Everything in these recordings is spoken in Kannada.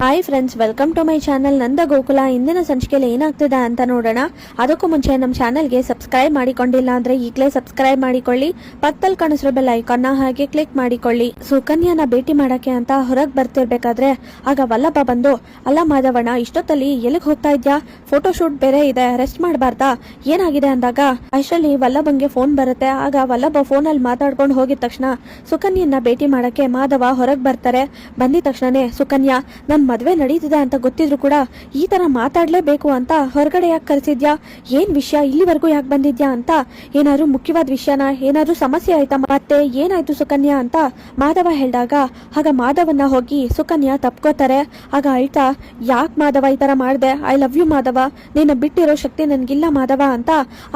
Hi friends, welcome to my channel Nanda Gokula. ಇಂದಿನ ಸಂಚಿಕೆಯಲ್ಲಿ ಏನಾಗ್ತಿದೆ ಅಂತ ನೋಡೋಣ. ಅದಕ್ಕೂ ಮುಂಚೆ ನಮ್ಮ ಚಾನಲ್ಗೆ ಸಬ್ಸ್ಕ್ರೈಬ್ ಮಾಡಿಕೊಂಡಿಲ್ಲ ಅಂದ್ರೆ ಈಗಲೇ ಸಬ್ಸ್ಕ್ರೈಬ್ ಮಾಡಿಕೊಳ್ಳಿ. ಪಕ್ಕದಲ್ಲಿ ಕಾಣಿಸಿರೋ ಬೆಲ್ ಐಕಾನ್ನ ಹಾಗೆ ಕ್ಲಿಕ್ ಮಾಡಿಕೊಳ್ಳಿ. ಸುಕನ್ಯಾನ ಭೇಟಿ ಮಾಡಕ್ಕೆ ಅಂತ ಹೊರಗೆ ಬರ್ತಿರ್ಬೇಕಾದ್ರೆ ಆಗ ವಲ್ಲಭ ಬಂದು, ಅಲ್ಲ ಮಾಧವಣ್ಣ, ಇಷ್ಟೊತ್ತಲ್ಲಿ ಎಲ್ಲಿಗೆ ಹೋಗ್ತಾ ಇದ್ಯಾ? ಫೋಟೋ ಶೂಟ್ ಬೇರೆ ಇದೆ, ರೆಸ್ಟ್ ಮಾಡಬಾರ್ದಾ? ಏನಾಗಿದೆ ಅಂದಾಗ ಅಷ್ಟರಲ್ಲಿ ವಲ್ಲಭಂಗೆ ಫೋನ್ ಬರುತ್ತೆ. ಆಗ ವಲ್ಲಭ ಫೋನಲ್ಲಿ ಮಾತಾಡ್ಕೊಂಡು ಹೋಗಿದ ತಕ್ಷಣ ಸುಕನ್ಯನ್ನ ಭೇಟಿ ಮಾಡಕ್ಕೆ ಮಾಧವ ಹೊರಗೆ ಬರ್ತಾರೆ. ಬಂದಿದ ತಕ್ಷಣನೇ ಸುಕನ್ಯಾ, ನನ್ ಮದ್ವೆ ನಡೀತಿದೆ ಅಂತ ಗೊತ್ತಿದ್ರು ಕೂಡ ಈ ತರ ಮಾತಾಡ್ಲೇಬೇಕು ಅಂತ ಹೊರಗಡೆ ಯಾಕೆ ಕರೆಸಿದ್ಯಾ? ಏನ್ ವಿಷಯ? ಇಲ್ಲಿವರೆಗೂ ಯಾಕೆ ಬಂದಿದ್ಯಾ ಅಂತ ಏನಾದ್ರು ಮುಖ್ಯವಾದ ವಿಷಯನ, ಏನಾದ್ರು ಸಮಸ್ಯೆ ಆಯ್ತಾ? ಮತ್ತೆ ಏನಾಯ್ತು ಸುಕನ್ಯಾ ಅಂತ ಮಾಧವ ಹೇಳಿದಾಗ ಆಗ ಮಾಧವನ್ನ ಹೋಗಿ ಸುಕನ್ಯಾ ತಪ್ಕೋತಾರೆ. ಆಗ ಅಳ್ತಾ, ಯಾಕೆ ಮಾಧವ ಈ ತರ ಮಾಡ್ದೆ? ಐ ಲವ್ ಯು ಮಾಧವ, ನಿನ್ನ ಬಿಟ್ಟಿರೋ ಶಕ್ತಿ ನನ್ಗಿಲ್ಲ ಮಾಧವ ಅಂತ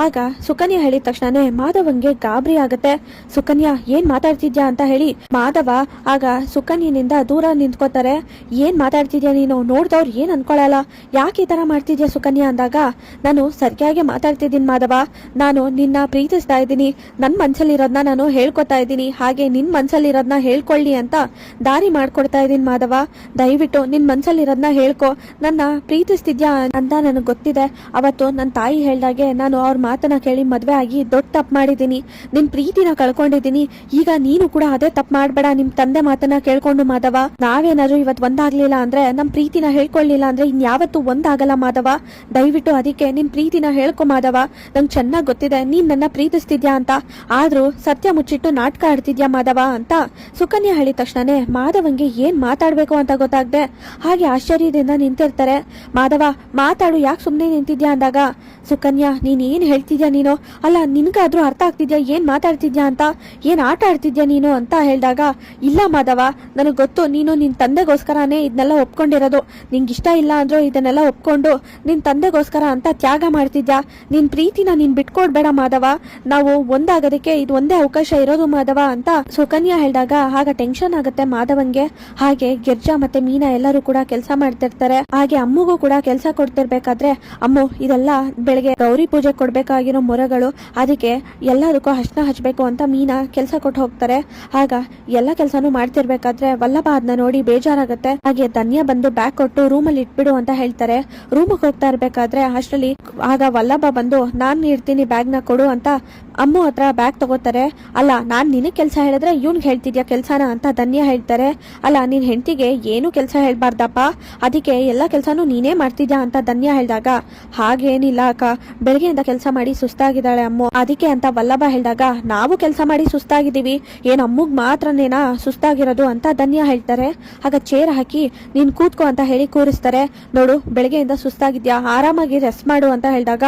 ಆಗ ಸುಕನ್ಯಾ ಹೇಳಿದ ತಕ್ಷಣನೇ ಮಾಧವಂಗೆ ಗಾಬರಿ ಆಗತ್ತೆ. ಸುಕನ್ಯಾ, ಏನ್ ಮಾತಾಡ್ತಿದ್ಯಾ ಅಂತ ಹೇಳಿ ಮಾಧವ ಆಗ ಸುಕನ್ಯನಿಂದ ದೂರ ನಿಂತ್ಕೋತಾರೆ. ಏನ್ ಮಾತಾಡ್ತಿದ್ಯಾ ನೀನು? ನೋಡ್ದವ್ರು ಏನ್ ಅನ್ಕೊಳಲ್ಲ, ಯಾಕೆ ಈ ತರ ಮಾಡ್ತಿದ್ಯಾ ಸುಕನ್ಯಾ ಅಂದಾಗ, ನಾನು ಸರಿಯಾಗಿ ಮಾತಾಡ್ತಿದ್ದೀನಿ ಮಾಧವ, ನಾನು ನಿನ್ನ ಪ್ರೀತಿಸ್ತಾ ಇದ್ದೀನಿ, ನನ್ ಮನ್ಸಲ್ಲಿರೋದ್ನ ನಾನು ಹೇಳ್ಕೊತಾ ಇದ್ದೀನಿ, ಹಾಗೆ ನಿನ್ ಮನ್ಸಲ್ಲಿರೋದ್ನ ಹೇಳ್ಕೊಳ್ಳಿ ಅಂತ ದಾರಿ ಮಾಡ್ಕೊಡ್ತಾ ಇದ್ದೀನಿ ಮಾಧವ. ದಯವಿಟ್ಟು ನಿನ್ ಮನ್ಸಲ್ಲಿರೋದ್ನ ಹೇಳ್ಕೊ, ನನ್ನ ಪ್ರೀತಿಸ್ತಿದ್ಯಾ ಅಂತ ನನಗೆ ಗೊತ್ತಿದೆ. ಅವತ್ತು ನನ್ನ ತಾಯಿ ಹೇಳ್ದಾಗೆ ನಾನು ಅವ್ರ ಮಾತನ್ನ ಕೇಳಿ ಮದ್ವೆ ಆಗಿ ದೊಡ್ಡ ತಪ್ಪು ಮಾಡಿದ್ದೀನಿ, ನಿನ್ ಪ್ರೀತಿನ ಕಳ್ಕೊಂಡಿದ್ದೀನಿ. ಈಗ ನೀನು ಕೂಡ ಅದೇ ತಪ್ಪು ಮಾಡ್ಬೇಡ, ನಿಮ್ ತಂದೆ ಮಾತನ್ನ ಕೇಳ್ಕೊಂಡು ಮಾಧವ. ನಾವೇನಾದ್ರೂ ಇವತ್ತು ಒಂದಾಗ್ಲಿಲ್ಲ ಅಂದ್ರೆ, ನಮ್ ಪ್ರೀತಿನ ಹೇಳ್ಕೊಳ್ಳಿಲ್ಲ ಅಂದ್ರೆ ಇನ್ಯಾವತ್ತೂ ಒಂದಾಗಲ್ಲ ಮಾಧವ. ದಯವಿಟ್ಟು ಅದಕ್ಕೆ ನಿನ್ ಪ್ರೀತಿನ ಹೇಳ್ಕೊ ಮಾಧವ. ನಂಗೆ ಚೆನ್ನಾಗ್ ಗೊತ್ತಿದೆ ನೀನ್ ನನ್ನ ಪ್ರೀತಿಸ್ತಿದ್ಯಾ ಅಂತ, ಆದ್ರೂ ಸತ್ಯ ಮುಚ್ಚಿಟ್ಟು ನಾಟಕ ಆಡ್ತಿದ್ಯಾ ಮಾಧವ ಅಂತ ಸುಕನ್ಯಾ ಹೇಳಿದ ತಕ್ಷಣನೇ ಮಾಧವಂಗೆ ಏನ್ ಮಾತಾಡ್ಬೇಕು ಅಂತ ಗೊತ್ತಾಗ್ದೆ ಹಾಗೆ ಆಶ್ಚರ್ಯದಿಂದ ನಿಂತಿರ್ತಾರೆ. ಮಾಧವ, ಮಾತಾಡು, ಯಾಕೆ ಸುಮ್ನೆ ನಿಂತಿದ್ಯಾ ಅಂದಾಗ ಸುಕನ್ಯಾ, ನೀನ್ ಏನ್ ಹೇಳ್ತಿದ್ಯಾ ನೀನು? ಅಲ್ಲ, ನಿನ್ಗಾದ್ರೂ ಅರ್ಥ ಆಗ್ತಿದ್ಯಾ ಏನ್ ಮಾತಾಡ್ತಿದ್ಯಾ ಅಂತ? ಏನ್ ಆಟ ಆಡ್ತಿದ್ಯಾ ನೀನು ಅಂತ ಹೇಳಿದಾಗ, ಇಲ್ಲ ಮಾಧವ, ನನಗ್ ಗೊತ್ತು ನೀನು ನಿನ್ ತಂದೆಗೋಸ್ಕರನೇ ಇದನ್ನೆಲ್ಲ ಒಪ್ಕೊಂಡಿರೋದು. ನಿಂಗೆ ಇಷ್ಟ ಇಲ್ಲ ಅಂದ್ರೂ ಇದನ್ನೆಲ್ಲ ಒಪ್ಕೊಂಡು ನಿನ್ ತಂದೆಗೋಸ್ಕರ ಅಂತ ತ್ಯಾಗ ಮಾಡ್ತಿದ್ಯಾ. ನಿನ್ ಪ್ರೀತಿನ ನೀನ್ ಬಿಟ್ಕೊಡ್ಬೇಡ ಮಾಧವ, ನಾವು ಒಂದಾಗೋದಕ್ಕೆ ಇದು ಒಂದೇ ಅವಕಾಶ ಇರೋದು ಮಾಧವ ಅಂತ ಸುಕನ್ಯಾ ಹೇಳಿದಾಗ ಆಗ ಟೆನ್ಷನ್ ಆಗುತ್ತೆ ಮಾಧವನ್ಗೆ. ಹಾಗೆ ಗಿರ್ಜಾ ಮತ್ತೆ ಮೀನಾ ಎಲ್ಲರೂ ಕೂಡ ಕೆಲಸ ಮಾಡ್ತಿರ್ತಾರೆ. ಹಾಗೆ ಅಮ್ಮಗೂ ಕೂಡ ಕೆಲಸ ಕೊಡ್ತಿರ್ಬೇಕಾದ್ರೆ, ಅಮ್ಮು, ಇದೆಲ್ಲ ಬೆಳಗ್ಗೆ ಗೌರಿ ಪೂಜೆ ಕೊಡ್ಬೇಕಾಗಿರೋ ಮೊರಗಳು, ಅದಕ್ಕೆ ಎಲ್ಲದಕ್ಕೂ ಅರ್ಶಿನ ಹಚ್ಬೇಕು ಅಂತ ಮೀನಾ ಕೆಲಸ ಕೊಟ್ಟು ಹೋಗ್ತಾರೆ. ಆಗ ಎಲ್ಲ ಕೆಲಸನೂ ಮಾಡ್ತಿರ್ಬೇಕಾದ್ರೆ ವಲ್ಲಭ ಅದನ್ನ ನೋಡಿ ಬೇಜಾರಾಗತ್ತೆ. ಹಾಗೆ ಧನ್ಯ ಬಂದು ಬ್ಯಾಗ್ ಕೊಟ್ಟು ರೂಮಲ್ಲಿ ಇಟ್ಬಿಡು ಅಂತ ಹೇಳ್ತಾರೆ. ರೂಮಿಗೆ ಹೋಗ್ತಾ ಇರ್ಬೇಕಾದ್ರೆ ಅಷ್ಟರಲ್ಲಿ ಆಗ ವಲ್ಲಭ ಬಂದು, ನಾನ್ ಇಡ್ತೀನಿ ಬ್ಯಾಗ್ನ ಕೊಡು ಅಂತ ಅಮ್ಮು ಹತ್ರ ಬ್ಯಾಗ್ ತಗೋತಾರೆ. ಅಲ್ಲ, ನಾನ್ ನಿನಗ್ ಕೆಲಸ ಹೇಳಿದ್ರೆ ಇವ್ನ್ಗೆ ಹೇಳ್ತಿದ್ಯಾ ಕೆಲ್ಸಾನ ಅಂತ ಧನ್ಯ ಹೇಳ್ತಾರೆ. ಅಲ್ಲ, ನಿನ್ ಹೆಂಡತಿಗೆ ಏನು ಕೆಲಸ ಹೇಳ್ಬಾರ್ದಪ್ಪ, ಅದಕ್ಕೆ ಎಲ್ಲ ಕೆಲಸನೂ ನೀನೇ ಮಾಡ್ತಿದ್ಯಾ ಅಂತ ಧನ್ಯ ಹೇಳಿದಾಗ, ಹಾಗೇನಿಲ್ಲ ಅಕ್ಕ, ಬೆಳಗ್ಗೆಯಿಂದ ಕೆಲಸ ಮಾಡಿ ಸುಸ್ತಾಗಿದ್ದಾಳೆ ಅಮ್ಮು, ಅದಕ್ಕೆ ಅಂತ ವಲ್ಲಭ ಹೇಳಿದಾಗ, ನಾವು ಕೆಲಸ ಮಾಡಿ ಸುಸ್ತಾಗಿದ್ದೀವಿ, ಏನ್ ಅಮ್ಮಗ್ ಮಾತ್ರನೇನಾ ಸುಸ್ತಾಗಿರೋದು ಅಂತ ಧನ್ಯ ಹೇಳ್ತಾರೆ. ಆಗ ಚೇರ್ ಹಾಕಿ ನೀನ್ ಕೂತ್ಕೋ ಅಂತ ಹೇಳಿ ಕೂರಿಸ್ತಾರೆ. ನೋಡು, ಬೆಳಗ್ಗೆಯಿಂದ ಸುಸ್ತಾಗಿದ್ಯಾ, ಆರಾಮಾಗಿ ರೆಸ್ಟ್ ಮಾಡು ಅಂತ ಹೇಳಿದಾಗ,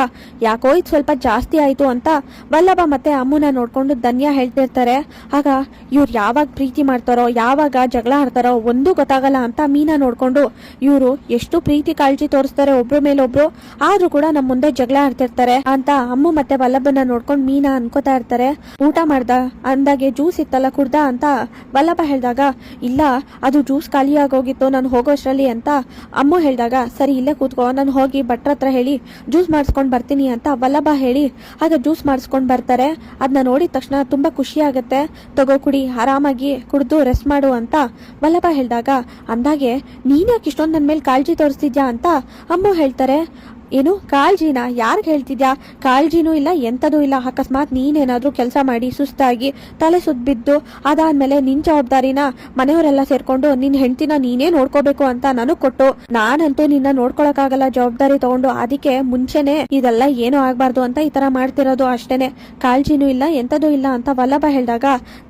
ಯಾಕೋ ಇದು ಸ್ವಲ್ಪ ಜಾಸ್ತಿ ಆಯ್ತು ಅಂತ ವಲ್ಲಭ ಮತ್ತೆ ಅಮ್ಮನ ನೋಡ್ಕೊಂಡು ಧನ್ಯ ಹೇಳ್ತಿರ್ತಾರೆ. ಆಗ ಇವ್ರು ಯಾವಾಗ ಪ್ರೀತಿ ಮಾಡ್ತಾರೋ, ಯಾವಾಗ ಜಗಳ ಆಡ್ತಾರೋ ಒಂದು ಗೊತ್ತಾಗಲ್ಲ ಅಂತ ಮೀನಾ ನೋಡ್ಕೊಂಡು, ಇವರು ಎಷ್ಟು ಪ್ರೀತಿ ಕಾಳಜಿ ತೋರಿಸ್ತಾರೆ ಒಬ್ರ ಮೇಲೊಬ್ರು, ಆದ್ರೂ ಕೂಡ ನಮ್ ಮುಂದೆ ಜಗಳ ಆಡ್ತಿರ್ತಾರೆ ಅಂತ ಅಮ್ಮು ಮತ್ತೆ ವಲ್ಲಭನ ನೋಡ್ಕೊಂಡು ಮೀನಾ ಅನ್ಕೋತಾ ಇರ್ತಾರೆ. ಊಟ ಮಾಡ್ದ ಅಂದಾಗೆ ಜ್ಯೂಸ್ ಇತ್ತಲ್ಲ ಕುಡ್ದ ಅಂತ ವಲ್ಲಭ ಹೇಳಿದಾಗ, ಇಲ್ಲ, ಅದು ಜ್ಯೂಸ್ ಖಾಲಿ ಆಗೋಗಿತ್ತು ನಾನು ಹೋಗೋಷ್ರಲ್ಲಿ ಅಂತ ಅಮ್ಮು ಹೇಳಿದಾಗ, ಸರಿ ಇಲ್ಲೇ ಕೂತ್ಕೋ, ನಾನು ಹೋಗಿ ಭಟ್ರ ಹತ್ರ ಹೇಳಿ ಜ್ಯೂಸ್ ಮಾಡಿಸ್ಕೊಂಡ್ ಬರ್ತೀನಿ ಅಂತ ವಲ್ಲಭ ಹೇಳಿ ಆಗ ಜ್ಯೂಸ್ ಮಾಡಿಸ್ಕೊಂಡ್ ಬರ್ತಾರೆ. ಅದನ್ನ ನೋಡಿದ ತಕ್ಷಣ ತುಂಬಾ ಖುಷಿ ಆಗತ್ತೆ. ತಗೋ ಕುಡಿ, ಆರಾಮಾಗಿ ಕುಡ್ದು ರೆಸ್ಟ್ ಮಾಡು ಅಂತ ವಲ್ಲಭ ಹೇಳಿದಾಗ, ಅಂದಾಗೆ ನೀನ್ ಯಾಕೆ ಇಷ್ಟೊಂದು ನನ್ನ ಮೇಲೆ ಕಾಳಜಿ ತೋರಿಸ್ತಿದ್ಯಾ ಅಂತ ಅಮ್ಮು ಹೇಳ್ತಾರೆ. ಏನು ಕಾಳಜಿನ? ಯಾರಿಗೆ ಹೇಳ್ತಿದ್ಯಾ? ಕಾಳಜಿನೂ ಇಲ್ಲ, ಎಂಥದೂ ಇಲ್ಲ. ಅಕಸ್ಮಾತ್ ನೀನೇನಾದ್ರೂ ಕೆಲಸ ಮಾಡಿ ಸುಸ್ತಾಗಿ ತಲೆ ಸುತ್ತ ಬಿದ್ದು ಅದಾದ್ಮೇಲೆ ನಿನ್ ಜವಾಬ್ದಾರಿನ ಮನೆಯವರೆಲ್ಲ ಸೇರ್ಕೊಂಡು ನಿನ್ ಹೆಂಡತಿನ ನೀನೇ ನೋಡ್ಕೋಬೇಕು ಅಂತ ನನಗ್ ಕೊಟ್ಟು, ನಾನಂತೂ ನಿನ್ನ ನೋಡ್ಕೊಳಕ್ಕಾಗಲ್ಲ ಜವಾಬ್ದಾರಿ ತಗೊಂಡು, ಅದಕ್ಕೆ ಮುಂಚೆನೆ ಇದೆಲ್ಲ ಏನೂ ಆಗ್ಬಾರ್ದು ಅಂತ ಈ ತರ ಮಾಡ್ತಿರೋದು ಅಷ್ಟೇನೆ, ಕಾಳಜಿನೂ ಇಲ್ಲ, ಎಂಥದೂ ಇಲ್ಲ ಅಂತ ವಲ್ಲಭ ಹೇಳಿದಾಗ,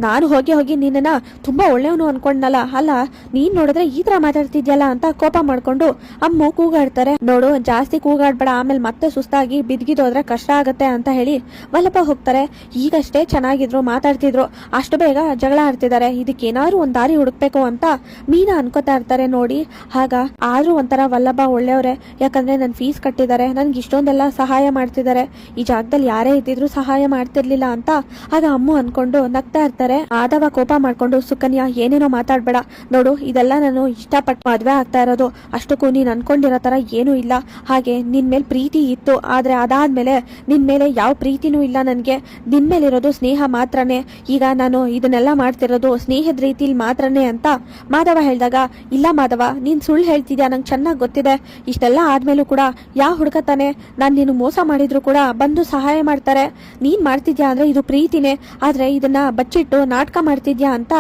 ನಾನು ಹೋಗಿ ನಿನ್ನ ತುಂಬಾ ಒಳ್ಳೆಯವನು ಅನ್ಕೊಂಡ್ನಲ್ಲ, ಅಲ್ಲ ನೀನ್ ನೋಡಿದ್ರೆ ಈ ತರ ಮಾತಾಡ್ತಿದ್ಯಲ್ಲ ಅಂತ ಕೋಪ ಮಾಡ್ಕೊಂಡು ಅಮ್ಮು ಕೂಗಾಡ್ತಾರೆ. ನೋಡು, ಜಾಸ್ತಿ ಕೂಗಾಡ್ಬೇಡ, ಆಮೇಲೆ ಮತ್ತೆ ಸುಸ್ತಾಗಿ ಬಿದ್ಗಿದೋದ್ರೆ ಕಷ್ಟ ಆಗತ್ತೆ ಅಂತ ಹೇಳಿ ವಲ್ಲಭ ಹೋಗ್ತಾರೆ. ಈಗಷ್ಟೇ ಚೆನ್ನಾಗಿದ್ರು, ಮಾತಾಡ್ತಿದ್ರು, ಅಷ್ಟು ಬೇಗ ಜಗಳ ಆಡ್ತಿದ್ದಾರೆ, ಇದಕ್ಕೇನಾದ್ರು ಒಂದ್ ದಾರಿ ಹುಡುಕ್ಬೇಕು ಅಂತ ಮೀನಾ ಅನ್ಕೋತಾ ಇರ್ತಾರೆ. ನೋಡಿ, ಆಗ ಆದ್ರೂ ಒಂಥರ ವಲ್ಲಭ ಒಳ್ಳೆಯವ್ರೆ, ಯಾಕಂದ್ರೆ ನನ್ ಫೀಸ್ ಕಟ್ಟಿದ್ದಾರೆ, ನನ್ಗೆ ಇಷ್ಟೊಂದೆಲ್ಲ ಸಹಾಯ ಮಾಡ್ತಿದ್ದಾರೆ, ಈ ಜಾಗದಲ್ಲಿ ಯಾರೇ ಇದ್ದಿದ್ರು ಸಹಾಯ ಮಾಡ್ತಿರ್ಲಿಲ್ಲ ಅಂತ ಆಗ ಅಮ್ಮು ಅನ್ಕೊಂಡು ನಗ್ತಾ ಇರ್ತಾರೆ. ಮಾಧವ ಕೋಪ ಮಾಡ್ಕೊಂಡು, ಸುಕನ್ಯಾ ಏನೇನೋ ಮಾತಾಡ್ಬೇಡ, ನೋಡು ಇದೆಲ್ಲ ನಾನು ಇಷ್ಟಪಟ್ಟು ಮದ್ವೆ ಆಗ್ತಾ ಇರೋದು, ಅಷ್ಟಕ್ಕೂ ನೀನ್ ಅನ್ಕೊಂಡಿರೋ ತರ ಏನೂ ಇಲ್ಲ, ಹಾಗೆ ನಿನ್ ಮೇಲೆ ಪ್ರೀತಿ ಇತ್ತು, ಆದ್ರೆ ಅದಾದ್ಮೇಲೆ ನಿನ್ ಮೇಲೆ ಯಾವ ಪ್ರೀತಿನೂ ಇಲ್ಲ ನನಗೆ. ನಿನ್ ಮೇಲಿರೋದು ಸ್ನೇಹ ಮಾತ್ರನೇ. ಈಗ ನಾನು ಇದನ್ನೆಲ್ಲ ಮಾಡ್ತಿರೋದು ಸ್ನೇಹದ ರೀತಿಲಿ ಮಾತ್ರನೇ ಅಂತ ಮಾಧವ ಹೇಳಿದಾಗ, ಇಲ್ಲ ಮಾಧವ, ನೀನ್ ಸುಳ್ಳು ಹೇಳ್ತಿದ್ಯಾ, ನಂಗೆ ಚೆನ್ನಾಗಿ ಗೊತ್ತಿದೆ. ಇಷ್ಟೆಲ್ಲ ಆದ್ಮೇಲೂ ಕೂಡ ಯಾವ ಹುಡುಗ ತಾನೆ ನಾನು ನೀನು ಮೋಸ ಮಾಡಿದ್ರು ಕೂಡ ಬಂದು ಸಹಾಯ ಮಾಡ್ತಾರೆ. ನೀನ್ ಮಾಡ್ತಿದ್ಯಾ ಅಂದ್ರೆ ಇದು ಪ್ರೀತಿನೇ, ಆದ್ರೆ ಇದನ್ನ ಬಚ್ಚಿಟ್ಟು ನಾಟಕ ಮಾಡ್ತಿದ್ಯಾ ಅಂತ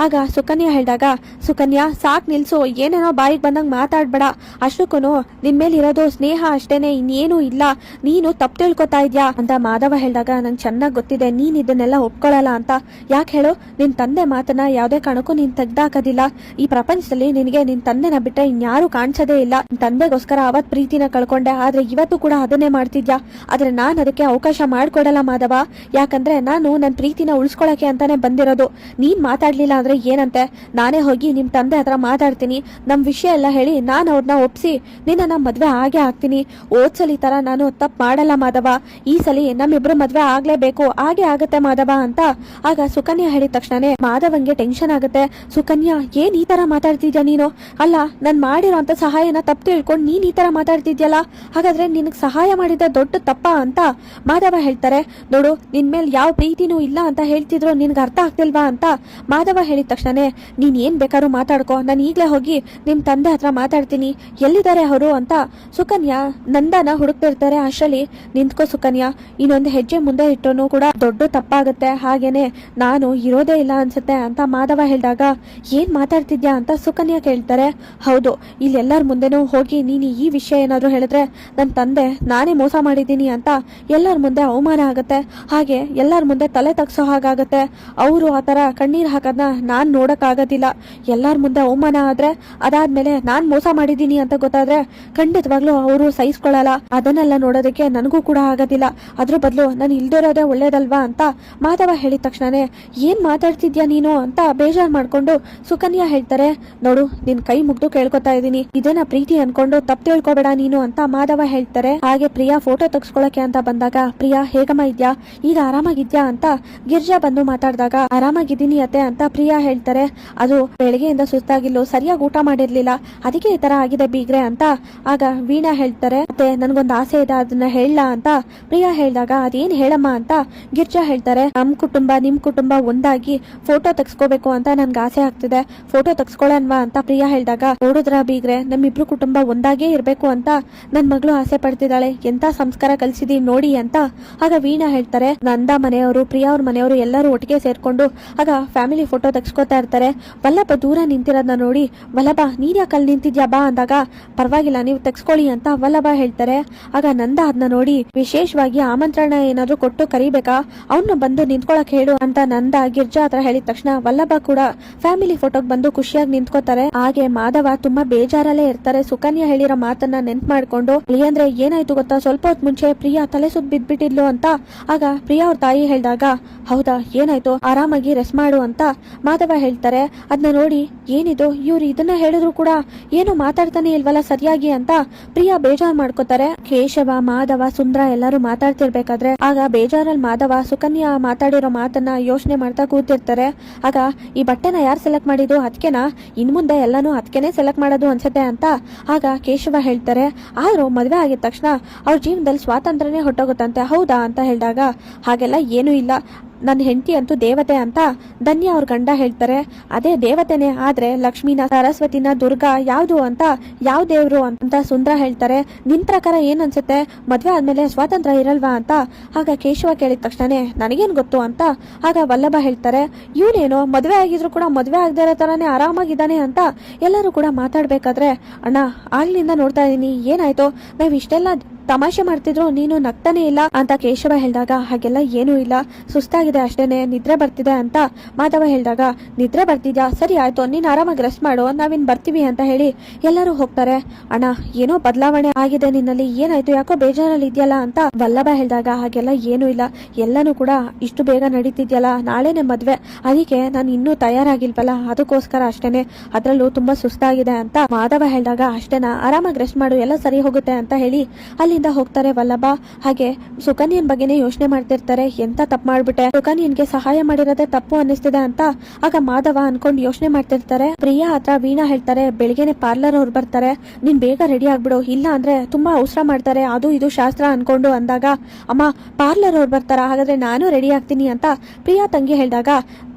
ಆಗ ಸುಕನ್ಯಾ ಹೇಳಿದಾಗ, ಸುಕನ್ಯಾ ಸಾಕ್ ನಿಲ್ಸು, ಏನೇನೋ ಬಾಯಿಗೆ ಬಂದಂಗೆ ಮಾತಾಡ್ಬೇಡ. ಅಷ್ಟಕ್ಕೂ ನಿನ್ ಮೇಲೆ ಇರೋದು ಸ್ನೇಹ ಅಷ್ಟೇನೆ, ಇನ್ನೇನು ಇಲ್ಲ. ನೀನು ತಪ್ಪು ತಿಳ್ಕೊತಾ ಇದ್ಯಾ ಅಂತ ಮಾಧವ ಹೇಳಿದಾಗ, ನಂಗೆ ಚೆನ್ನಾಗಿ ಗೊತ್ತಿದೆ ನೀನ್ ಇದನ್ನೆಲ್ಲ ಒಪ್ಕೊಳ್ಳಲ್ಲ ಅಂತ. ಯಾಕೆ ಹೇಳು, ನಿನ್ ತಂದೆ ಮಾತನ್ನ ಯಾವ್ದೇ ಕಾರಣಕ್ಕೂ ನೀನ್ ತೆಗ್ದಾಕೋದಿಲ್ಲ. ಈ ಪ್ರಪಂಚದಲ್ಲಿ ನಿನಗೆ ನಿನ್ ತಂದೆನ ಬಿಟ್ಟರೆ ಇನ್ಯಾರು ಕಾಣಿಸೋದೇ ಇಲ್ಲ. ನಿನ್ ತಂದೆಗೋಸ್ಕರ ಅವತ್ ಪ್ರೀತಿನ ಕಳ್ಕೊಂಡೆ, ಆದ್ರೆ ಇವತ್ತು ಕೂಡ ಅದನ್ನೇ ಮಾಡ್ತಿದ್ಯಾ. ಆದ್ರೆ ನಾನ್ ಅದಕ್ಕೆ ಅವಕಾಶ ಮಾಡ್ಕೊಡಲ್ಲ ಮಾಧವ. ಯಾಕಂದ್ರೆ ನಾನು ನನ್ನ ಪ್ರೀತಿನ ಉಳಿಸ್ಕೊಳಕ್ಕೆ ಅಂತಾನೆ ಬಂದಿರೋದು. ನೀನ್ ಮಾತಾಡ್ಲಿಲ್ಲ ಅಂದ್ರೆ ಏನಂತೆ, ನಾನೇ ಹೋಗಿ ನಿಮ್ ತಂದೆ ಹತ್ರ ಮಾತಾಡ್ತೀನಿ, ನಮ್ ವಿಷಯ ಎಲ್ಲ ಹೇಳಿ ನಾನು ಅವ್ರನ್ನ ಒಪ್ಸಿ ನಿನ್ನ ಮದ್ವೆ ಆಗೇ ಆಗ್ತೀನಿ. ಓದ್ಸಲಿ ತರ ನಾನು ತಪ್ಪು ಮಾಡಲ್ಲ ಮಾಧವ, ಈ ಸಲಿ ನಮ್ಮಿಬ್ರು ಮದ್ವೆ ಆಗ್ಲೇಬೇಕು, ಹಾಗೆ ಆಗತ್ತೆ ಮಾಧವ ಅಂತ ಆಗ ಸುಕನ್ಯಾ ಹೇಳಿದ ತಕ್ಷಣನೇ ಮಾಧವಂಗೆ ಟೆನ್ಷನ್ ಆಗುತ್ತೆ. ಸುಕನ್ಯಾ, ಏನ್ ಈ ತರ ಮಾತಾಡ್ತಿದ್ಯಾ ನೀನು? ಅಲ್ಲ, ನಾನ್ ಮಾಡಿರೋ ಅಂತ ಸಹಾಯನ ತಪ್ಪು ತಿಳ್ಕೊಂಡು ನೀನ್ ಈ ತರ ಮಾತಾಡ್ತಿದ್ಯಲ್ಲ, ಹಾಗಾದ್ರೆ ನಿನಗ್ ಸಹಾಯ ಮಾಡಿದ ದೊಡ್ಡ ತಪ್ಪ ಅಂತ ಮಾಧವ ಹೇಳ್ತಾರೆ. ನೋಡು, ನಿನ್ ಮೇಲೆ ಯಾವ ಪ್ರೀತಿನೂ ಇಲ್ಲ ಅಂತ ಹೇಳ್ತಿದ್ರು ನಿನ್ಗೆ ಅರ್ಥ ಆಗ್ತಿಲ್ವಾ ಅಂತ ಮಾಧವ ಹೇಳಿದ ತಕ್ಷಣನೇ, ನೀನ್ ಏನ್ ಬೇಕಾದ್ರೂ ಮಾತಾಡ್ಕೋ, ನಾನು ಈಗ್ಲೇ ಹೋಗಿ ನಿಮ್ ತಂದೆ ಹತ್ರ ಮಾತಾಡ್ತೀನಿ, ಎಲ್ಲಿದ್ದಾರೆ ಅವರು ಅಂತ ಸುಕನ್ಯಾ ನಂದನ ಹುಡುಕ್ತಿರ್ತಾರೆ. ಅಷ್ಟರಲ್ಲಿ ನಿಂತ್ಕೋ ಸುಕನ್ಯಾ, ಇನ್ನೊಂದು ಹೆಜ್ಜೆ ಮುಂದೆ ಇಟ್ಟರು ಕೂಡ ದೊಡ್ಡ ತಪ್ಪಾಗುತ್ತೆ, ಹಾಗೇನೆ ನಾನು ಇರೋದೇ ಇಲ್ಲ ಅನ್ಸುತ್ತೆ ಅಂತ ಮಾಧವ ಹೇಳಿದಾಗ, ಏನ್ ಮಾತಾಡ್ತಿದ್ಯಾ ಅಂತ ಸುಕನ್ಯಾ ಕೇಳ್ತಾರೆ. ಹೌದು, ಇಲ್ಲೆಲ್ಲರ ಮುಂದೆನೂ ಹೋಗಿ ನೀನು ಈ ವಿಷಯ ಏನಾದ್ರು ಹೇಳಿದ್ರೆ ನನ್ನ ತಂದೆ ನಾನೇ ಮೋಸ ಮಾಡಿದ್ದೀನಿ ಅಂತ ಎಲ್ಲರ ಮುಂದೆ ಅವಮಾನ ಆಗತ್ತೆ, ಹಾಗೆ ಎಲ್ಲರ ಮುಂದೆ ತಲೆ ತಗ್ಸೋ ಹಾಗಾಗತ್ತೆ. ಅವರು ಆ ಥರ ಕಣ್ಣೀರು ಹಾಕೋದನ್ನ ನಾನು ನೋಡೋಕ್ಕಾಗೋದಿಲ್ಲ. ಎಲ್ಲರ ಮುಂದೆ ಅವಮಾನ ಆದ್ರೆ, ಅದಾದ್ಮೇಲೆ ನಾನು ಮೋಸ ಮಾಡಿದ್ದೀನಿ ಅಂತ ಗೊತ್ತಾದ್ರೆ ಖಂಡಿತವಾಗ್ಲೂ ಅವರು ಸಹಿಸ್ಕೊಳ್ಳಲ್ಲ. ಅದನ್ನೆಲ್ಲ ನೋಡೋದಕ್ಕೆ ನನಗೂ ಕೂಡ ಆಗೋದಿಲ್ಲ. ಅದ್ರ ಬದಲು ನಾನು ಇಲ್ದಿರೋದೇ ಒಳ್ಳೇದಲ್ವಾ ಅಂತ ಮಾಧವ ಹೇಳಿದ ತಕ್ಷಣನೇ, ಏನ್ ಮಾತಾಡ್ತಿದ್ಯಾ ನೀನು ಅಂತ ಬೇಜಾರು ಮಾಡ್ಕೊಂಡು ಸುಕನ್ಯಾ ಹೇಳ್ತಾರೆ. ನೋಡು, ನಿನ್ ಕೈ ಮುಗ್ದು ಕೇಳ್ಕೊತಾ ಇದ್ದೀನಿ, ಇದನ್ನ ಪ್ರೀತಿ ಅನ್ಕೊಂಡು ತಪ್ಪು ತಿಳ್ಕೊಬೇಡ ನೀನು ಅಂತ ಮಾಧವ ಹೇಳ್ತಾರೆ. ಹಾಗೆ ಪ್ರಿಯಾ ಫೋಟೋ ತೆಗ್ಸ್ಕೊಳಕ್ಕೆ ಅಂತ ಬಂದಾಗ, ಪ್ರಿಯಾ ಹೇಗಮ್ಮ ಇದ್ಯಾ, ಈಗ ಆರಾಮಾಗಿದ್ಯಾ ಅಂತ ಗಿರ್ಜಾ ಬಂದು ಮಾತಾಡಿದಾಗ, ಆರಾಮಾಗಿದ್ದೀನಿ ಅತ್ತೆ ಅಂತ ಪ್ರಿಯಾ ಹೇಳ್ತಾರೆ. ಅದು ಬೆಳಗ್ಗೆಯಿಂದ ಸುಸ್ತಾಗಿಲ್ಲ, ಸರಿಯಾಗಿ ಊಟ ಮಾಡಿರ್ಲಿಲ್ಲ, ಅದಕ್ಕೆ ಈ ತರ ಆಗಿದೆ ಬೀಗ್ರೆ ಅಂತ ಆಗ ವೀಣಾ ಹೇಳ್ತಾರೆ. ಮತ್ತೆ ನನ್ಗೊಂದು ಆಸೆ ಇದೆ, ಅದನ್ನ ಹೇಳ ಅಂತ ಪ್ರಿಯಾ ಹೇಳಿದಾಗ, ಅದೇನ್ ಹೇಳಮ್ಮ ಅಂತ ಗಿರ್ಜಾ ಹೇಳ್ತಾರೆ. ನಮ್ ಕುಟುಂಬ ನಿಮ್ ಕುಟುಂಬ ಒಂದಾಗಿ ಫೋಟೋ ತೆಗ್ಸ್ಕೋಬೇಕು ಅಂತ ನನ್ಗೆ ಆಸೆ ಆಗ್ತಿದೆ, ಫೋಟೋ ತೆಗ್ಸ್ಕೊಳ್ಳೋಣವಾ ಅಂತ ಪ್ರಿಯಾ ಹೇಳಿದಾಗ, ನೋಡಿದ್ರ ಬೀಗ್ರೆ ನಮ್ಮಿಬ್ರು ಕುಟುಂಬ ಒಂದಾಗೇ ಇರ್ಬೇಕು ಅಂತ ನನ್ ಮಗಳು ಆಸೆ ಪಡ್ತಿದ್ದಾಳೆ, ಎಂತ ಸಂಸ್ಕಾರ ಕಲ್ಸಿದೀವಿ ನೋಡಿ ಅಂತ ಆಗ ವೀಣಾ ಹೇಳ್ತಾರೆ. ನಂದ ಮನೆಯವರು, ಪ್ರಿಯಾ ಅವ್ರ ಮನೆಯವರು ಎಲ್ಲರೂ ಒಟ್ಟಿಗೆ ಸೇರ್ಕೊಂಡು ಆಗ ಫ್ಯಾಮಿಲಿ ಫೋಟೋ ತೆಗ್ಸ್ಕೊತಾ ಇರ್ತಾರೆ. ವಲ್ಲಭ ದೂರ ನಿಂತಿರೋದನ್ನ ನೋಡಿ, ವಲ್ಲಭ ನೀನ್ ಯಾಕೆ ಅಲ್ಲಿ ನಿಂತಿದ್ಯಾ ಬಾ ಅಂದಾಗ, ಪರವಾಗಿಲ್ಲ ನೀವು ತೆಗ್ಸ್ಕೊಳ್ಳಿ ಅಂತ ವಲ್ಲಭ ಹೇಳ್ತಾರೆ. ಆಗ ನಂದ ಅದನ್ನ ನೋಡಿ, ವಿಶೇಷವಾಗಿ ಆಮಂತ್ರಣ ಏನಾದ್ರು ಕೊಟ್ಟು ಕರಿಬೇಕಾ, ಅವನ್ನ ಬಂದು ನಿಂತ್ಕೊಳಕ್ ಹೇಳು ಅಂತ ನಂದ ಗಿರ್ಜಾ ಹತ್ರ ಹೇಳಿದ ತಕ್ಷಣ ವಲ್ಲಭ ಕೂಡ ಫ್ಯಾಮಿಲಿ ಫೋಟೋಗ್ ಬಂದು ಖುಷಿಯಾಗಿ ನಿಂತ್ಕೋತಾರೆ. ಹಾಗೆ ಮಾಧವ ತುಂಬಾ ಬೇಜಾರಲ್ಲೇ ಇರ್ತಾರೆ. ಸುಕನ್ಯಾ ಹೇಳಿರೋ ಮಾತನ್ನ ನೆನ್ಪು ಮಾಡ್ಕೊಂಡು, ಅಂದ್ರೆ ಏನಾಯ್ತು ಗೊತ್ತಾ, ಸ್ವಲ್ಪ ಹೊತ್ತು ಮುಂಚೆ ಪ್ರಿಯಾ ತಲೆ ಸುತ್ತ ಬಿದ್ಬಿಟ್ಟಿದ್ಲು ಅಂತ ಆಗ ಪ್ರಿಯಾ ಅವ್ರ ತಾಯಿ ಹೇಳಿದಾಗ, ಹೌದಾ ಏನಾಯ್ತು, ಆರಾಮಾಗಿ ರೆಸ್ಟ್ ಮಾಡು ಅಂತ ಮಾಧವ ಹೇಳ್ತಾರೆ. ಅದನ್ನ ನೋಡಿ, ಏನಿದು ಇವ್ರು ಇದನ್ನ ಹೇಳಿದ್ರು ಕೂಡ ಏನು ಮಾತಾಡ್ತಾನೆ ಇಲ್ವಲ್ಲ ಸರಿಯಾಗಿ ಅಂತ ಪ್ರಿಯಾ ಬೇಜಾರ್ ಮಾಡ್ಕೋತಾರೆ. ಕೇಶವ, ಮಾಧವ, ಸುಂದ್ರ ಎಲ್ಲರೂ ಮಾತಾಡ್ತಿರ್ಬೇಕಾದ್ರೆ ಆಗ ಬೇಜಾರಲ್ಲಿ ಮಾಧವ ಸುಕನ್ಯಾ ಮಾತಾಡಿರೋ ಮಾತನ್ನ ಯೋಚನೆ ಮಾಡ್ತಾ ಕೂತಿರ್ತಾರೆ. ಆಗ ಈ ಬಟ್ಟೆನ ಯಾರು ಸೆಲೆಕ್ಟ್ ಮಾಡಿದ್ದು, ಅದಕ್ಕೆನಾ, ಇನ್ ಮುಂದೆ ಎಲ್ಲಾನು ಅದಕ್ಕೆನೆ ಸೆಲೆಕ್ಟ್ ಮಾಡೋದು ಅನ್ಸುತ್ತೆ ಅಂತ ಆಗ ಕೇಶವ ಹೇಳ್ತಾರೆ. ಆದ್ರೂ ಮದ್ವೆ ಆಗಿದ ತಕ್ಷಣ ಅವ್ರ ಜೀವನದಲ್ಲಿ ಸ್ವಾತಂತ್ರ್ಯನೇ ಹೊಟ್ಟೋಗುತ್ತಂತೆ, ಹೌದಾ ಅಂತ ಹೇಳಿದಾಗ, ಹಾಗೆಲ್ಲ ಏನೂ ಇಲ್ಲ, ನನ್ನ ಹೆಂಡತಿ ಅಂತೂ ದೇವತೆ ಅಂತ ಧನ್ಯ ಅವ್ರ ಗಂಡ ಹೇಳ್ತಾರೆ. ಅದೇ ದೇವತೆನೆ, ಆದ್ರೆ ಲಕ್ಷ್ಮೀನ, ಸರಸ್ವತಿನ, ದುರ್ಗಾ ಯಾವ್ದು ಅಂತ ಯಾವ ದೇವ್ರು ಅಂತ ಸುಂದರ ಹೇಳ್ತಾರೆ. ನಿನ್ ಪ್ರಕಾರ ಏನ್ ಅನ್ಸುತ್ತೆ, ಮದ್ವೆ ಆದ್ಮೇಲೆ ಸ್ವಾತಂತ್ರ್ಯ ಇರಲ್ವಾ ಅಂತ ಆಗ ಕೇಶವ ಕೇಳಿದ ತಕ್ಷಣನೇ, ನನಗೇನ್ ಗೊತ್ತು ಅಂತ ಆಗ ವಲ್ಲಭ ಹೇಳ್ತಾರೆ. ಇವನೇನೋ ಮದ್ವೆ ಆಗಿದ್ರು ಕೂಡ ಮದ್ವೆ ಆಗದೇ ಇರೋ ತರಾನೇ ಆರಾಮಾಗಿದ್ದಾನೆ ಅಂತ ಎಲ್ಲರೂ ಕೂಡ ಮಾತಾಡ್ಬೇಕಾದ್ರೆ, ಅಣ್ಣ ಆಗ್ಲಿಂದ ನೋಡ್ತಾ ಇದೀನಿ, ಏನಾಯ್ತು, ನಾವ್ ಇಷ್ಟೆಲ್ಲ ತಮಾಷೆ ಮಾಡ್ತಿದ್ರು ನೀನು ನಗ್ತಾನೆ ಇಲ್ಲ ಅಂತ ಕೇಶವ ಹೇಳಿದಾಗ, ಹಾಗೆಲ್ಲ ಏನೂ ಇಲ್ಲ, ಸುಸ್ತಾಗಿದೆ ಅಷ್ಟೇನೆ, ನಿದ್ರೆ ಬರ್ತಿದೆ ಅಂತ ಮಾಧವ ಹೇಳಿದಾಗ, ನಿದ್ರೆ ಬರ್ತಿದ್ಯಾ, ಸರಿ ಆಯ್ತು, ನೀನ್ ಆರಾಮಾಗಿ ರೆಸ್ಟ್ ಮಾಡು, ನಾವಿನ್ ಬರ್ತೀವಿ ಅಂತ ಹೇಳಿ ಎಲ್ಲರೂ ಹೋಗ್ತಾರೆ. ಅಣ್ಣ ಏನೋ ಬದಲಾವಣೆ ಆಗಿದೆ ನಿನ್ನಲ್ಲಿ, ಏನಾಯ್ತು, ಯಾಕೋ ಬೇಜಾರಲ್ಲಿ ಇದೆಯಲ್ಲ ಅಂತ ವಲ್ಲಭ ಹೇಳಿದಾಗ, ಹಾಗೆಲ್ಲ ಏನೂ ಇಲ್ಲ, ಎಲ್ಲನೂ ಕೂಡ ಇಷ್ಟು ಬೇಗ ನಡೀತಿದ್ಯಲ್ಲ, ನಾಳೆನೆ ಮದ್ವೆ, ಅದಕ್ಕೆ ನಾನು ಇನ್ನೂ ತಯಾರಾಗಿಲ್ವಲ್ಲ, ಅದಕ್ಕೋಸ್ಕರ ಅಷ್ಟೇನೆ, ಅದ್ರಲ್ಲೂ ತುಂಬಾ ಸುಸ್ತಾಗಿದೆ ಅಂತ ಮಾಧವ ಹೇಳಿದಾಗ, ಅಷ್ಟೇನಾ, ಆರಾಮಾಗಿ ರೆಸ್ಟ್ ಮಾಡು, ಎಲ್ಲ ಸರಿ ಹೋಗುತ್ತೆ ಅಂತ ಹೇಳಿ ಅಲ್ಲಿ ಅಲ್ಲಿಂದ ಹೋಗ್ತಾರೆ ವಲ್ಲಭ. ಹಾಗೆ ಸುಕನ್ಯನ್ ಬಗ್ಗೆನೇ ಯೋಚನೆ ಮಾಡ್ತಿರ್ತಾರೆ. ಎಂತ ತಪ್ಪು ಮಾಡ್ಬಿಟ್ಟೆ, ಸುಕನ್ಯನ್ಗೆ ಸಹಾಯ ಮಾಡಿರೋದೇ ತಪ್ಪು ಅನ್ನಿಸ್ತಿದೆ ಅಂತ. ಆಗ ಮಾಧವ ಅನ್ಕೊಂಡು ಯೋಚನೆ ಮಾಡ್ತಿರ್ತಾರೆ. ಪ್ರಿಯಾ ಹತ್ರ ವೀಣಾ ಹೇಳ್ತಾರೆ, ಬೆಳಿಗ್ಗೆನೆ ಪಾರ್ಲರ್ ಅವ್ರು ಬರ್ತಾರೆ, ನೀನ್ ಬೇಗ ರೆಡಿ ಆಗ್ಬಿಡು, ಇಲ್ಲ ಅಂದ್ರೆ ತುಂಬಾ ಅವಸರ ಮಾಡ್ತಾರೆ, ಅದು ಇದು ಶಾಸ್ತ್ರ ಅನ್ಕೊಂಡು. ಅಂದಾಗ ಅಮ್ಮ ಪಾರ್ಲರ್ ಅವ್ರು ಬರ್ತಾರ, ಹಾಗಾದ್ರೆ ನಾನು ರೆಡಿ ಆಗ್ತೀನಿ ಅಂತ ಪ್ರಿಯಾ ತಂಗಿ ಹೇಳಿದಾಗ,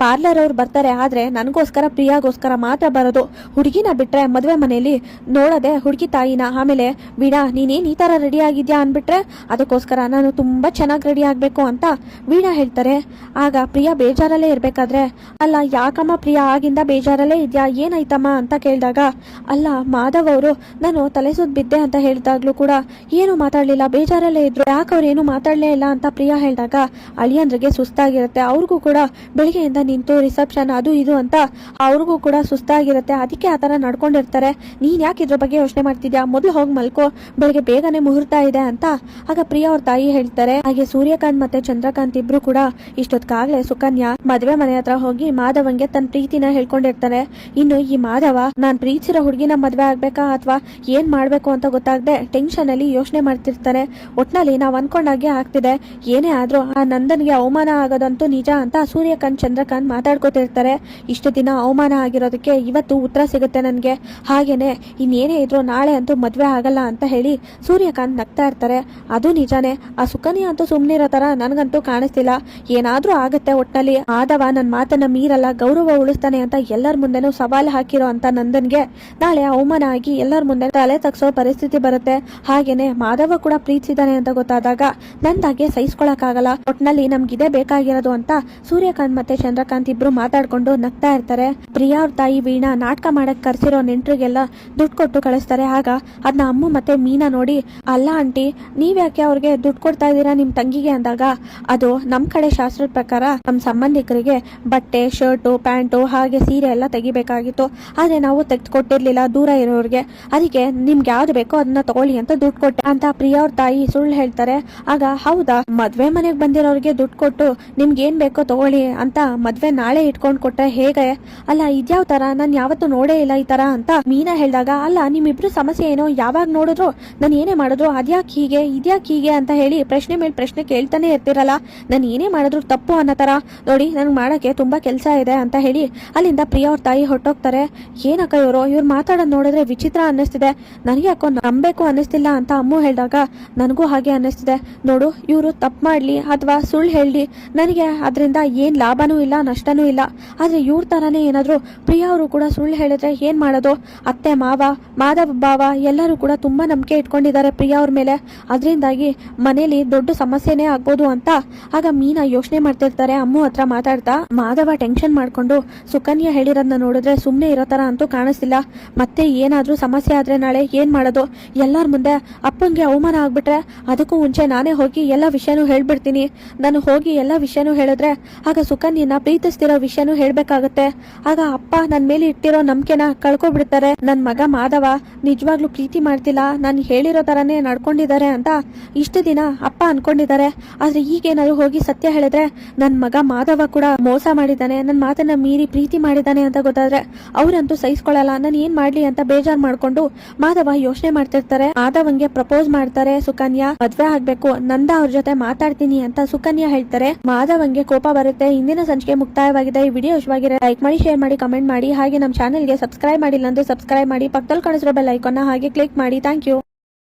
ಪಾರ್ಲರ್ ಅವ್ರು ಬರ್ತಾರೆ, ಆದ್ರೆ ನನಗೋಸ್ಕರ ಪ್ರಿಯಾಗೋಸ್ಕರ ಮಾತ್ರ ಬರೋದು. ಹುಡುಗಿನ ಬಿಟ್ರೆ ಮದುವೆ ಮನೆಯಲ್ಲಿ ನೋಡೋದೆ ಹುಡುಗಿ ತಾಯಿನ. ಆಮೇಲೆ ವೀಣಾ ನೀನೇನ್ ಈ ತರ ರೆಡಿ ಆಗಿದ್ಯಾ ಅನ್ಬಿಟ್ರೆ ಅದಕ್ಕೋಸ್ಕರ ನಾನು ತುಂಬಾ ಚೆನ್ನಾಗಿ ರೆಡಿ ಆಗ್ಬೇಕು ಅಂತ ವೀಣಾ ಹೇಳ್ತಾರೆ. ಆಗ ಪ್ರಿಯಾ ಬೇಜಾರಲ್ಲೇ ಇರ್ಬೇಕಾದ್ರೆ, ಅಲ್ಲ ಯಾಕಮ್ಮ ಪ್ರಿಯಾ ಆಗಿಂದ ಬೇಜಾರಲ್ಲೇ ಇದ್ಯಾ, ಏನಾಯ್ತಮ್ಮ ಅಂತ ಕೇಳಿದಾಗ, ಅಲ್ಲ ಮಾಧವ್ ಅವರು ನಾನು ತಲೆ ಸುತ್ತ ಬಿದ್ದೆ ಅಂತ ಹೇಳಿದಾಗ್ಲೂ ಕೂಡ ಏನು ಮಾತಾಡ್ಲಿಲ್ಲ, ಬೇಜಾರಲ್ಲೇ ಇದ್ರು, ಯಾಕೆ ಅವ್ರು ಏನು ಮಾತಾಡ್ಲೇ ಇಲ್ಲ ಅಂತ ಪ್ರಿಯಾ ಹೇಳಿದಾಗ, ಅಳಿಯಂದ್ರಿಗೆ ಸುಸ್ತಾಗಿರುತ್ತೆ, ಅವ್ರಿಗೂ ಕೂಡ ಬೆಳಿಗ್ಗೆಯಿಂದ ನಿಂತು ರಿಸೆಪ್ಷನ್ ಅದು ಇದು ಅಂತ ಅವ್ರಿಗೂ ಕೂಡ ಸುಸ್ತಾಗಿರುತ್ತೆ, ಅದಕ್ಕೆ ಆ ತರ ನಡ್ಕೊಂಡಿರ್ತಾರೆ. ನೀನ್ ಯಾಕೆ ಇದ್ರ ಬಗ್ಗೆ ಯೋಚನೆ ಮಾಡ್ತಿದ್ಯಾ, ಮೊದಲು ಹೋಗಿ ಮಲ್ಕೋ, ಬೆಳಿಗ್ಗೆ ಬೇಗನೆ ಮುಹೂರ್ತ ಇದೆ ಅಂತ ಆಗ ಪ್ರಿಯಾ ಅವ್ರ ತಾಯಿ ಹೇಳ್ತಾರೆ. ಹಾಗೆ ಸೂರ್ಯಕಾಂತ್ ಮತ್ತೆ ಚಂದ್ರಕಾಂತ್ ಇಬ್ರು ಕೂಡ ಇಷ್ಟೊತ್ತಾಗ್ಲೇ ಸುಕನ್ಯಾ ಮದ್ವೆ ಮನೆ ಹತ್ರ ಹೋಗಿ ಮಾಧವಂಗೆ ತನ್ನ ಪ್ರೀತಿನ ಹೇಳ್ಕೊಂಡಿರ್ತಾರೆ. ಇನ್ನು ಈ ಮಾಧವ ನಾನ್ ಪ್ರೀತಿಸಿರೋ ಹುಡುಗಿನ ಮದ್ವೆ ಆಗ್ಬೇಕಾ ಅಥವಾ ಏನ್ ಮಾಡ್ಬೇಕು ಅಂತ ಗೊತ್ತಾಗದೆ ಟೆನ್ಷನ್ ಅಲ್ಲಿ ಯೋಚನೆ ಮಾಡ್ತಿರ್ತಾರೆ. ಒಟ್ನಲ್ಲಿ ನಾವ್ ಅನ್ಕೊಂಡಾಗೆ ಆಗ್ತಿದೆ, ಏನೇ ಆದ್ರೂ ಆ ನಂದನ್ಗೆ ಅವಮಾನ ಆಗೋದಂತೂ ನಿಜ ಅಂತ ಸೂರ್ಯಕಾಂತ್ ಚಂದ್ರಕಾಂತ್ ಮಾತಾಡ್ಕೋತಿರ್ತಾರೆ. ಇಷ್ಟು ದಿನ ಅವಮಾನ ಆಗಿರೋದಕ್ಕೆ ಇವತ್ತು ಉತ್ತರ ಸಿಗುತ್ತೆ ನನ್ಗೆ, ಹಾಗೇನೆ ಇನ್ನೇನೇ ಇದ್ರು ನಾಳೆ ಅಂತೂ ಮದ್ವೆ ಆಗಲ್ಲ ಅಂತ ಹೇಳಿ ಸೂರ್ಯಕಾಂತ್ ನಗ್ತಾ ಇರ್ತಾರೆ. ಅದು ನಿಜಾನೇ, ಆ ಸುಕನ್ಯಾ ಅಂತೂ ಸುಮ್ನಿರೋ ತರ ನನಗಂತೂ ಕಾಣಿಸ್ತಿಲ್ಲ, ಏನಾದ್ರೂ ಆಗತ್ತೆ, ಒಟ್ನಲ್ಲಿ ಮಾಧವ ನನ್ನ ಮಾತನ್ನ ಮೀರಲ್ಲ, ಗೌರವ ಉಳಿಸ್ತಾನೆ ಅಂತ ಎಲ್ಲರ ಮುಂದೆನೂ ಸವಾಲು ಹಾಕಿರೋ ಅಂತ ನಂದನ್ಗೆ ನಾಳೆ ಅವಮಾನ ಆಗಿ ಎಲ್ಲರ ಮುಂದೆ ತಲೆ ತಗ್ಸೋ ಪರಿಸ್ಥಿತಿ ಬರುತ್ತೆ. ಹಾಗೇನೆ ಮಾಧವ ಕೂಡ ಪ್ರೀತಿಸಿದಾನೆ ಅಂತ ಗೊತ್ತಾದಾಗ ನಂದಾಗೆ ಸಹಿಸ್ಕೊಳಕ್ಕಾಗಲ್ಲ, ಒಟ್ನಲ್ಲಿ ನಮ್ಗಿದೇ ಬೇಕಾಗಿರೋದು ಅಂತ ಸೂರ್ಯಕಾಂತ್ ಮತ್ತೆ ಚಂದ್ರಕಾಂತ್ ಇಬ್ರು ಮಾತಾಡ್ಕೊಂಡು ನಗ್ತಾ ಇರ್ತಾರೆ. ಪ್ರಿಯಾ ಅವ್ರ ತಾಯಿ ವೀಣಾ ನಾಟಕ ಮಾಡಕ್ ಕರ್ಸಿರೋ ನೆಂಟ್ರಿಗೆಲ್ಲ ದುಡ್ಡು ಕೊಟ್ಟು ಕಳಿಸ್ತಾರೆ. ಆಗ ಅದನ್ನ ಅಮ್ಮ ಮತ್ತೆ ಮೀನಾ ನೋಡಿ, ಅಲ್ಲ ಆಂಟಿ ನೀವ್ಯಾಕೆ ಅವ್ರಿಗೆ ದುಡ್ಡು ಕೊಡ್ತಾ ಇದ್ದೀರಾ ನಿಮ್ ತಂಗಿಗೆ ಅಂದಾಗ, ಅದು ನಮ್ ಕಡೆ ಶಾಸ್ತ್ರದ ಪ್ರಕಾರ ನಮ್ ಸಂಬಂಧಿಕರಿಗೆ ಬಟ್ಟೆ ಶರ್ಟು ಪ್ಯಾಂಟು ಹಾಗೆ ಸೀರೆ ಎಲ್ಲ ತೆಗಿಬೇಕಾಗಿತ್ತು, ಆದ್ರೆ ನಾವು ತೆಗೆದುಕೊಟ್ಟಿರ್ಲಿಲ್ಲ ದೂರ ಇರೋರಿಗೆ, ಅದಕ್ಕೆ ನಿಮ್ಗೆ ಯಾವ್ದು ಬೇಕೋ ಅದನ್ನ ತಗೊಳ್ಳಿ ಅಂತ ದುಡ್ಡು ಕೊಟ್ಟೆ ಅಂತ ಪ್ರಿಯಾ ಅವ್ರ ತಾಯಿ ಸುಳ್ಳು ಹೇಳ್ತಾರೆ. ಆಗ ಹೌದಾ, ಮದ್ವೆ ಮನೆಗೆ ಬಂದಿರೋರಿಗೆ ದುಡ್ಡು ಕೊಟ್ಟು ನಿಮ್ಗೆ ಏನ್ ಬೇಕೋ ತಗೊಳ್ಳಿ ಅಂತ ಮದ್ವೆ ನಾಳೆ ಇಟ್ಕೊಂಡ್ ಕೊಟ್ರೆ ಹೇಗೆ, ಅಲ್ಲ ಇದ್ಯಾವ ತರ, ನಾನ್ ಯಾವತ್ತೂ ನೋಡೇ ಇಲ್ಲ ಈ ತರ ಅಂತ ಮೀನಾ ಹೇಳಿದಾಗ, ಅಲ್ಲ ನಿಮ್ಮಿಬ್ರು ಸಮಸ್ಯೆ ಏನೋ, ಯಾವಾಗ ನೋಡಿದ್ರು ನಾನು ಏನೇ ಮಾಡಿದ್ರು ಅದ್ಯಾಕ್ ಹೀಗೆ ಇದ್ಯಾಕ್ ಹೀಗೆ ಅಂತ ಹೇಳಿ ಪ್ರಶ್ನೆ ಮೇಲೆ ಪ್ರಶ್ನೆ ಕೇಳ್ತಾನೆ ಇರ್ತಿರಲ್ಲ, ನಾನು ಏನೇ ಮಾಡಿದ್ರು ತಪ್ಪು ಅನ್ನೋ ತರ, ನೋಡಿ ನನ್ಗೆ ಮಾಡಕ್ಕೆ ತುಂಬಾ ಕೆಲಸ ಇದೆ ಅಂತ ಹೇಳಿ ಅಲ್ಲಿಂದ ಪ್ರಿಯಾ ಅವ್ರ ತಾಯಿ ಹೊಟ್ಟೋಗ್ತಾರೆ. ಏನಕ್ಕ ಇವ್ರು ಮಾತಾಡೋದು ನೋಡಿದ್ರೆ ವಿಚಿತ್ರ ಅನ್ನಿಸ್ತಿದೆ, ನನಗೆ ಯಾಕೋ ನಂಬೇಕು ಅನ್ನಿಸ್ತಿಲ್ಲ ಅಂತ ಅಮ್ಮ ಹೇಳಿದಾಗ, ನನಗೂ ಹಾಗೆ ಅನ್ನಿಸ್ತಿದೆ, ನೋಡು ಇವರು ತಪ್ಪು ಮಾಡ್ಲಿ ಅಥವಾ ಸುಳ್ಳು ಹೇಳಿ ನನಗೆ ಅದರಿಂದ ಏನ್ ಲಾಭನೂ ಇಲ್ಲ ನಷ್ಟನೂ ಇಲ್ಲ, ಆದ್ರೆ ಇವ್ರ ತರಾನೇ ಏನಾದ್ರು ಪ್ರಿಯಾ ಅವರು ಕೂಡ ಸುಳ್ಳು ಹೇಳಿದ್ರೆ ಏನ್ ಮಾಡೋದು, ಅತ್ತೆ ಮಾವ ಮಾಧವ್ ಬಾವ ಎಲ್ಲರೂ ಕೂಡ ತುಂಬಾ ನಂಬಿಕೆ ಇಟ್ಕೊಂಡಿದ್ದಾರೆ ಪ್ರಿಯಾ ಅವ್ರ ಮೇಲೆ, ಅದರಿಂದಾಗಿ ಮನೇಲಿ ದೊಡ್ಡ ಸಮಸ್ಯೆನೇ ಆಗ್ಬೋದು ಅಂತ ಆಗ ಮೀನಾ ಯೋಚನೆ ಮಾಡ್ತಿರ್ತಾರೆ. ಅಮ್ಮ ಹತ್ರ ಮಾತಾಡ್ತಾ, ಮಾಧವ ಟೆನ್ಷನ್ ಮಾಡ್ಕೊಂಡು ಸುಕನ್ಯಾ ಹೇಳಿರೋದನ್ನ ನೋಡಿದ್ರೆ ಸುಮ್ನೆ ಇರೋ ತರ ಅಂತೂ ಕಾಣಿಸ್ತಿಲ್ಲ, ಮತ್ತೆ ಏನಾದ್ರೂ ಸಮಸ್ಯೆ ಆದ್ರೆ ನಾಳೆ ಏನ್ ಮಾಡೋದು, ಎಲ್ಲರ ಮುಂದೆ ಅಪ್ಪಂಗೆ ಅವಮಾನ ಆಗ್ಬಿಟ್ರೆ ಅದಕ್ಕೂ ಮುಂಚೆ ನಾನೇ ಹೋಗಿ ಎಲ್ಲ ವಿಷಯನೂ ಹೇಳ್ಬಿಡ್ತೀನಿ, ನಾನು ಹೋಗಿ ಎಲ್ಲ ವಿಷಯನೂ ಹೇಳಿದ್ರೆ ಆಗ ಸುಕನ್ಯನ ಪ್ರೀತಿಸ್ತಿರೋ ವಿಷಯನೂ ಹೇಳ್ಬೇಕಾಗತ್ತೆ, ಆಗ ಅಪ್ಪ ನನ್ ಮೇಲೆ ಇಟ್ಟಿರೋ ನಂಬಿಕೆನ ಕಳ್ಕೊಬಿಡ್ತಾರೆ, ನನ್ ಮಗ ಮಾಧವ ನಿಜವಾಗ್ಲೂ ಪ್ರೀತಿ ಮಾಡ್ತಿಲ್ಲ, ನಾನು ಹೇಳಿರೋ ತರಾನೇ ನಡ್ಕೊಂಡಿದ್ದಾರೆ ಅಂತ ಇಷ್ಟು ದಿನ ಅಪ್ಪ ಅನ್ಕೊಂಡಿದ್ದಾರೆ, ಆದ್ರೆ ಈಗೇನಾದ್ರು ಹೋಗಿ ಸತ್ಯ ಹೇಳಿದ್ರೆ ನನ್ ಮಗ ಮಾಧವ ಕೂಡ ಮೋಸ ಮಾಡಿದ್ದಾನೆ, ನನ್ ಮಾತನ್ನ ಮೀರಿ ಪ್ರೀತಿ ಮಾಡಿದ್ದಾನೆ ಅಂತ ಗೊತ್ತಾದ್ರೆ ಅವ್ರಂತೂ ಸಹಿಸ್ಕೊಳ್ಳಲ್ಲ, ನಾನು ಏನ್ ಮಾಡ್ಲಿ ಅಂತ ಬೇಜಾರ್ ಮಾಡ್ಕೊಂಡು ಮಾಧವ ಯೋಚನೆ ಮಾಡ್ತಿರ್ತಾರೆ. ಮಾಧವಂಗೆ ಪ್ರಪೋಸ್ ಮಾಡ್ತಾರೆ ಸುಕನ್ಯಾ, ಮದ್ವೆ ಆಗ್ಬೇಕು, ನಂದ ಅವ್ರ ಜೊತೆ ಮಾತಾಡ್ತೀನಿ ಅಂತ ಸುಕನ್ಯಾ ಹೇಳ್ತಾರೆ. ಮಾಧವಂಗೆ ಕೋಪ ಬರುತ್ತೆ. ಇಂದಿನ ಸಂಚಿಕೆ ಮುಕ್ತಾಯವಾಗಿದೆ. ಈ ವಿಡಿಯೋ ಇಷ್ಟವಾಗಿರೋ ಲೈಕ್ ಮಾಡಿ, ಶೇರ್ ಮಾಡಿ, ಕಮೆಂಟ್ ಮಾಡಿ, ಹಾಗೆ ನಮ್ಮ ಚಾನೆಲ್ಗೆ ಸಬ್ಸ್ಕ್ರೈಬ್ ಮಾಡಿಲ್ಲ ಅಂದ್ರೆ ಸಬ್ಸ್ಕ್ರೈಬ್ ಮಾಡಿ, ಪಕ್ಕದಲ್ಲಿ ಕಾಣಿಸಿರೋ ಬೆಲ್ ಐಕಾನ್ ಹಾಗೆ ಕ್ಲಿಕ್ ಮಾಡಿ. Thank you.